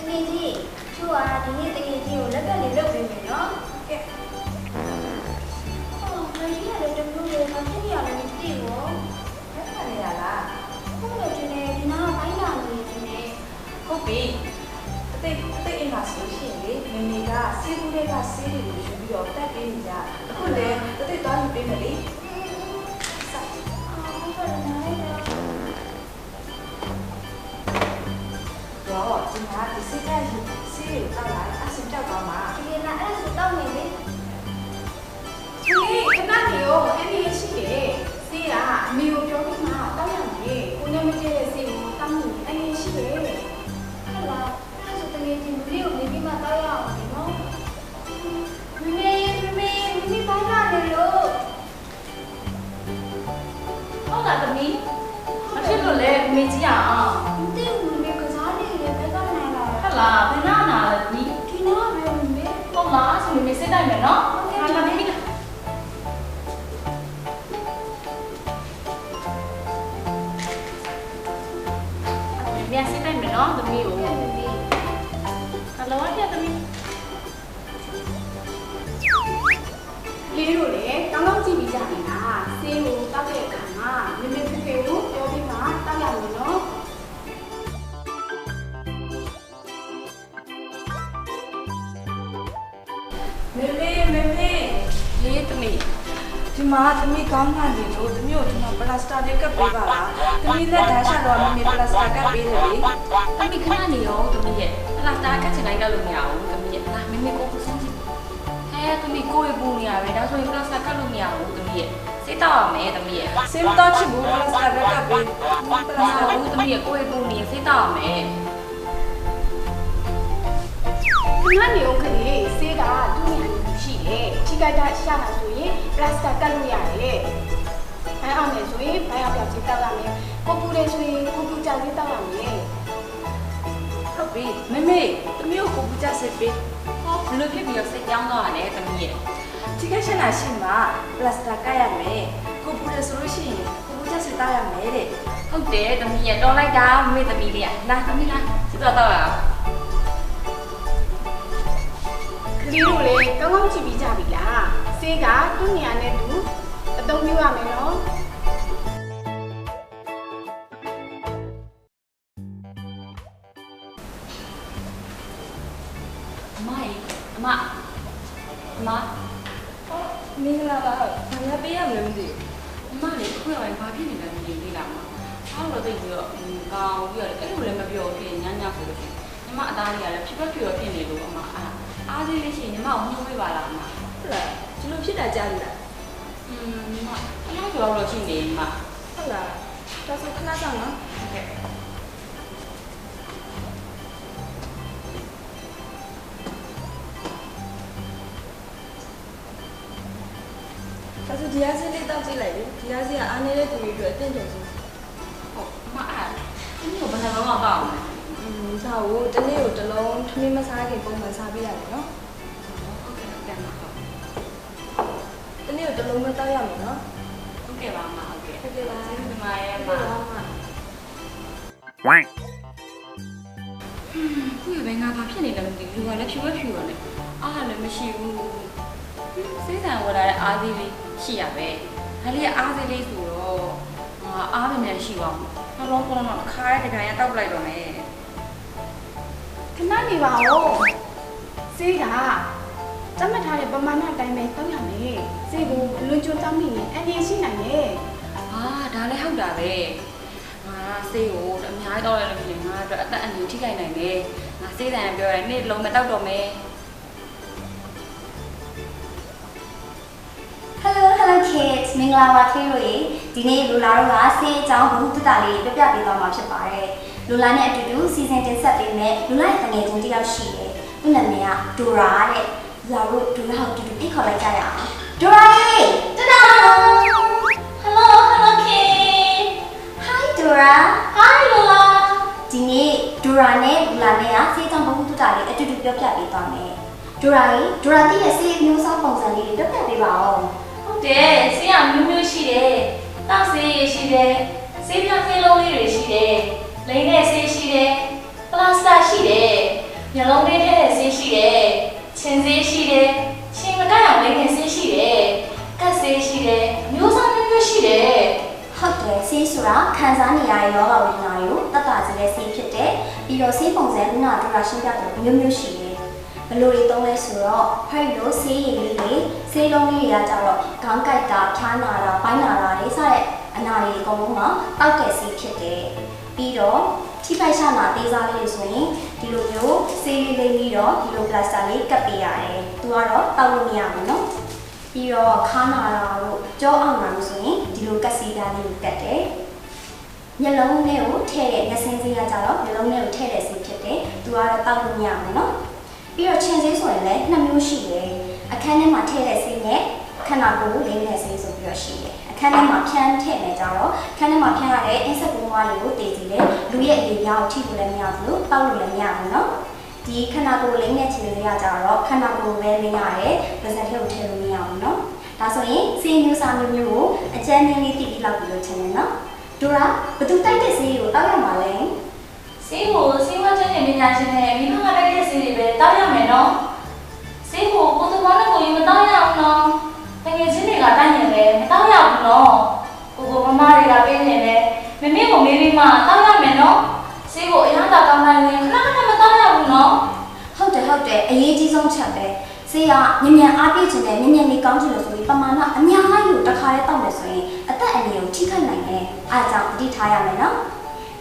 ငယ်ကြီးသူကဒီနေ့တငယ်ကြီးကိုလက်ကလေးလုပ်ပေးမယ်နော်ကဲအော်မကြီးရတယ်တမျိုးလေးမဖြစ်ရလည်းမသိဘူးလက်ကလေးရလားဟုတ်တယ်ဒီနေ့ဒီနားပိုင်းလာနေတယ်ဟုတ်ပြီအသိအိမ်မှာဆိုရှင်လေမမေကစီးပူးလေးကစီးတွေကိုယူပြီးတော့တက်ပေးနေကြအခုလည်းအသိသွားယူပေးမယ်လေတော့ဒီမှာဒီစိတ်ဓာတ်စီးကိုတောက်လိုက်အဆင်ပြောက်သွားမှာဒီနေ့အဲ့ဒါတောက်နေလေဒီခဏနေရောအဲ့ဒီရှိတယ်စီးကအမေကိုပြောပြီးမှတောက်ရမယ်ကိုနဲ့မကျတဲ့စီးကိုတောက်နေအဲ့ဒီရှိတယ်ဟုတ်လားအဲ့ဒါဆိုတကယ်ချင်းလူလေးကိုနေပြီးမှတောက်ရအောင်နော်မမေဘာလာနေလို့ဟုတ်လားသမီးမဖြစ်လို့လေမေကြီးအောင်မသိဘူးမေကစားနေတယ်ဘယ်ကနာလာဟုတ်လားဘယ်နာလာလဲဒီနာပဲမေဟုတ်လားဆိုမေစိတ်တိုင်းမယ်နော်ဟာလာမေမြန်စိတ်တိုင်းမယ်နော်သမီးကိုဟယ်လိုရသမီးလေးတို့လည်းကောင်းကောင်းကြည့်ပြီးကြနေတာဆေးကိုတောက်တဲ့အခါမှာမမေဖေဖေကိုပြောပြီးမှတောက်ရမယ်နော်မေလေးသမီးဒီမှာသမီးကောင်းမှနေလို့သမီးကိုဒီမှာပလတ်စတာလေးကပ်ပေးပါလားသမီးလက်ဓာတ်ရှာတော့မမေပလတ်စတာကပ်ပေးတယ်လေသမီးခဏနေရောသမီးရဲ့ပလတ်စတာကပ်ချင်တိုင်းကပ်လို့မရဘူးသမီးရဲ့လာမမေကိုစမ်းကြည့်သမီးကိုယ်ပူနေရပဲဒါဆိုရင်ပလတ်စတာကပ်လို့မရဘူးသမီးရဲ့စိတ်တော့ရမယ်သမီးရဲ့စိတ်တော့ချစ်ဘူးပလတ်စတာကပ်ပေးပလတ်စတာဘူးသမီးရဲ့ကိုယ်ပူနေစိတ်တော့ရမယ်ဒီမှာနေအောင်ခလေးဆေးကတူးနေရှိတယ်ထိခိုက်တာရှာတာဆိုရင်ပလတ်စတာကပ်လို့ရတယ်ဘိုင်းအောင်နေဆိုရင်ဘိုင်းအောင်ပြောက်ချတောက်ရမယ်ကိုပူတယ်ဆိုရင်ကိုပူကြလေးတောက်ရမယ်ဟုတ်ပြီမမေသမီးကိုပူကြစစ်ပေးဘလို့ဖြစ်ပြီးတော့စိတ်ကြောင်းသွားရတယ်သမီးရဲ့ထိခိုက်ရှာတာရှိမှပလတ်စတာကပ်ရမယ်ကိုပူတယ်ဆိုလို့ရှိရင်ကိုပူကြစစ်တောက်ရမယ်တဲ့ဟုတ်တယ်သမီးရဲ့တော်လိုက်တာမမေသမီးလေးကလာသမီးလားစစ်တော့တော့ရအောင်ကလေးတို့လည်းကောင်းကောင်းကြည့်ပြီးကြပြီလားဆေးကသူ့နေရာနဲ့သူအသုံးပြုရမယ်နော်အမမင်္ဂလာပါဘာလဲပေးရမလဲမသိဘူးအမလေအခုရောက်ရင်ဘာဖြစ်နေလဲမသိဘူးလားအားလို့သိပြီးတော့ကောင်းပြီးတော့အဲ့လိုလည်းမပြောဖြစ်ညညဆိုလို့ရှိရင်ညီမအသားလေးကလည်းဖြစ်ဖြစ်နေလို့အမအားသေးလေးရှိရင်ညီမကိုနှိုးပေးပါလားအမဟုတ်လားဒီလိုဖြစ်တာကြားလို့လားညီမခဏကြောက်လို့ရှိနေညီမဟုတ်လားဒါဆိုခဏကြောက်နော်ဟုတ်ကဲ့ဒါဆိုဒီအားစလေးတောက်ကြည့်လိုက်လေဒီအားစကအားနေတဲ့သူတွေအတွက်အသင့်တော်ဆုံးဟုတ်အမအားဒီလိုဘယ်နှလုံးတော့တောက်အောင်လဲစာကိုတနေ့ကိုတစ်လုံးထမင်းမစားခင်ပုံမှန်စားပေးရတယ်နော်ဟုတ်ကဲ့ဟုတ်ကဲ့ပါဟုတ်တနေ့ကိုတစ်လုံးမတောက်ရမယ်နော်ဟုတ်ကဲ့ပါအမဟုတ်ကဲ့ဟုတ်ကဲ့ပါဒီမှာရဲ့အမဝိုင်းခုရဘယ်ငါဘာဖြစ်နေလဲမသိဘူးလူကလည်းဖြူရလေအားလည်းမရှိဘူးစိတ်ဆန်ဝလာတဲ့အားသေးလေးရှိရပဲဒါလေးကအားသေးလေးဆိုတော့အားမနဲ့ရှိပါဘူးနှလုံးကတော့ခါရတဲ့ခါရတောက်လိုက်တော့မယ်ခဏနေပါဦးဆေးကတတ်မှတ်ထားတဲ့ပမာဏအတိုင်းပဲတောက်ရမယ်ဆေးကိုလွန်ကျွန်းတောက်မိရင်အန္တရာယ်ရှိနိုင်တယ်ဒါလည်းဟုတ်တာပဲဆေးကိုအများကြီးတောက်လိုက်လို့ရှိရင်ငါအတွက်အသက်အန္တရာယ်ထိခိုက်နိုင်တယ်ငါဆေးတန်ပြောတယ်နေ့လုံးမတောက်တော့မယ်Hello kids မင်္ဂလာပါခင်ဗျာဒီနေ့လူလာတို့ကဆေးအကြောင်းဘုသူတလေးပြပြပေးသွားမှာဖြစ်ပါတယ်လူလာနဲ့အတူတူစီစဉ်တင်ဆက်ပေးမယ်လူလာရဲ့ငွေချင်းတယောက်ရှိတယ်သူ့နာမည်ကဒိုရာတဲ့လာတို့ဒိုရာကိုတူတူဖိတ်ခေါ်လိုက်ကြရအောင်ဒိုရာရေတဒါ Hello kid Hi Dora Hi Lola ဒီနေ့ဒိုရာနဲ့လူလာနဲ့ကဆေးအကြောင်းဘုသူတလေးအတူတူပြပြပေးသွားမယ်ဒိုရာရေဒိုရာတိရဲ့ဆေးမျိုးစားပုံစံလေးတွေပြပြပေးပါဦးဟုတ်တယ်ဆေးရမျိုးရှိတယ်တောက်ဆေးရှိတယ်ဆေးပြဆေးလုံးလေးတွေရှိတယ်လိမ့်တဲ့ဆေးရှိတယ်ပလတ်စတာရှိတယ် မျက်လုံးလေးထဲဆေးရှိတယ်ချင်းဆေးရှိတယ်ချင်းမကိုက်အောင်လေးနဲ့ဆေးရှိတယ်ကတ်ဆေးရှိတယ်မျိုးစားမျိုးရှိတယ် ဟုတ်တယ်ဆေးဆိုတာခံစားနေရတဲ့ယောဂဝိညာဉ်ကိုတတ်တာစေတဲ့ဆေးဖြစ်တယ်ပြီးတော့ဆေးပုံစံကနာတို့ကရှင်းပြတယ်မျိုးမျိုးရှိတယ်ဘယ်လိုတွေသုံးလဲဆိုတော့ဖိုက်လို့ဆေးရည်လေးတွေဆေးလုံးလေးတွေကကြတော့ခေါင်းကိုက်တာဖြားနာတာပိုင်းနာတာတွေစတဲ့အနာတွေအကုန်လုံးမှာတောက်တဲ့ဆေးဖြစ်တယ်ပြီးတော့ထိပိုက်ရှာနာသေးစားလေးဆိုရင်ဒီလိုမျိုးဆေးလေးလေးပြီးတော့ဒီလိုပလတ်စတာလေးကပ်ပေးရတယ်သူကတော့တောက်လို့မရဘူးเนาะပြီးတော့ခါနာတာတို့ကြောအောင်လာလို့ဆိုရင်ဒီလိုကတ်စီးသားလေးကိုကတ်တယ်မျက်လုံးလေးကိုထည့်တဲ့မျက်စင်းစေးကကြတော့မျက်လုံးလေးကိုထည့်တဲ့ဆေးဖြစ်တယ်သူကတော့တောက်လို့မရဘူးเนาะပြီးတော့ချင်းဆေးဆိုရင်လည်းနှစ်မျိုးရှိတယ်အခန်းထဲမှာထည့်တဲ့ဆေးနဲ့ခန္ဓာကိုယ်ကိုလိမ့်တဲ့ဆေးဆိုပြီးတော့ရှိတယ်အခန်းထဲမှာဖြန်းထည့်မယ်ကြတော့ခန်းထဲမှာဖြန်းရတဲ့အင်းဆက်ကုန်းဝါးလေးကိုတည်ကြည့်တယ်လူရဲ့အရေးများကိုထိဖို့လည်းမရဘူးလို့တောက်လို့လည်းမရဘူးเนาะဒီခန္ဓာကိုယ်လိမ့်တဲ့ချင်းလေးကကြတော့ခန္ဓာကိုယ်ပဲလိမ့်ရတယ်ပါးစပ်ထဲကိုထည့်လို့မရဘူးเนาะဒါဆိုရင်ဆေးမျိုးစားမျိုးမျိုးကိုအကျဉ်းနည်းလေးတည်ပြီးလောက်ပြီးလို့ထင်တယ်เนาะဒိုရာဘသူတိုက်တဲ့ဆေးကိုတောက်ရမှာလဲ ဆေးကိုဆေးမကျန်းတဲ့ပညာရှင်နဲ့မိဘကတိုက်တဲ့ဆေးတွေပဲတောက်ရမယ်နော်ဆေးကိုကိုယ်သဘောနဲ့ကိုယ်ရင်မတောက်ရအောင်နော်တကယ်ချင်းတွေကတိုက်ရင်လည်းမတောက်ရဘူးနော်ကိုမမတွေကပေးနေတယ်မမေကိုမေးပြီးမှတောက်ရမယ်နော်ဆေးကိုအရသာကောင်းနိုင်ရင်ခဏခဏမတောက်ရဘူးနော် ဟုတ်တယ်အရေးကြီးဆုံးချက်ပဲဆေးကမြန်အားပြည့်ခြင်းနဲ့မြန်လေးကောင်းချင်လို့ဆိုပြီးပမာဏအများကြီးကိုတစ်ခါတည်းတောက်မယ်ဆိုရင်အသက်အန္တရာယ်ကိုထိခိုက်နိုင်တယ်အားကြောင့်တတိထားရမယ်နော်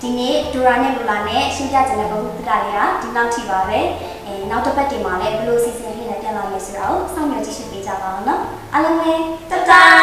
ဒီနေ့ဒိုရာနဲ့လူလာနဲ့ရှင်းပြခြင်းတဲ့ဘုရားတရားတွေကဒီလောက်ထိပါပဲနောက်တစ်ပတ်ဒီမှာလည်းဘယ်လိုစီစဉ်လေးနဲ့ပြန်လာမယ်ဆိုတာကိုစောင့်မျှော်ကြည့်ရှုပေးကြပါအောင်နော်အားလုံးပဲတတား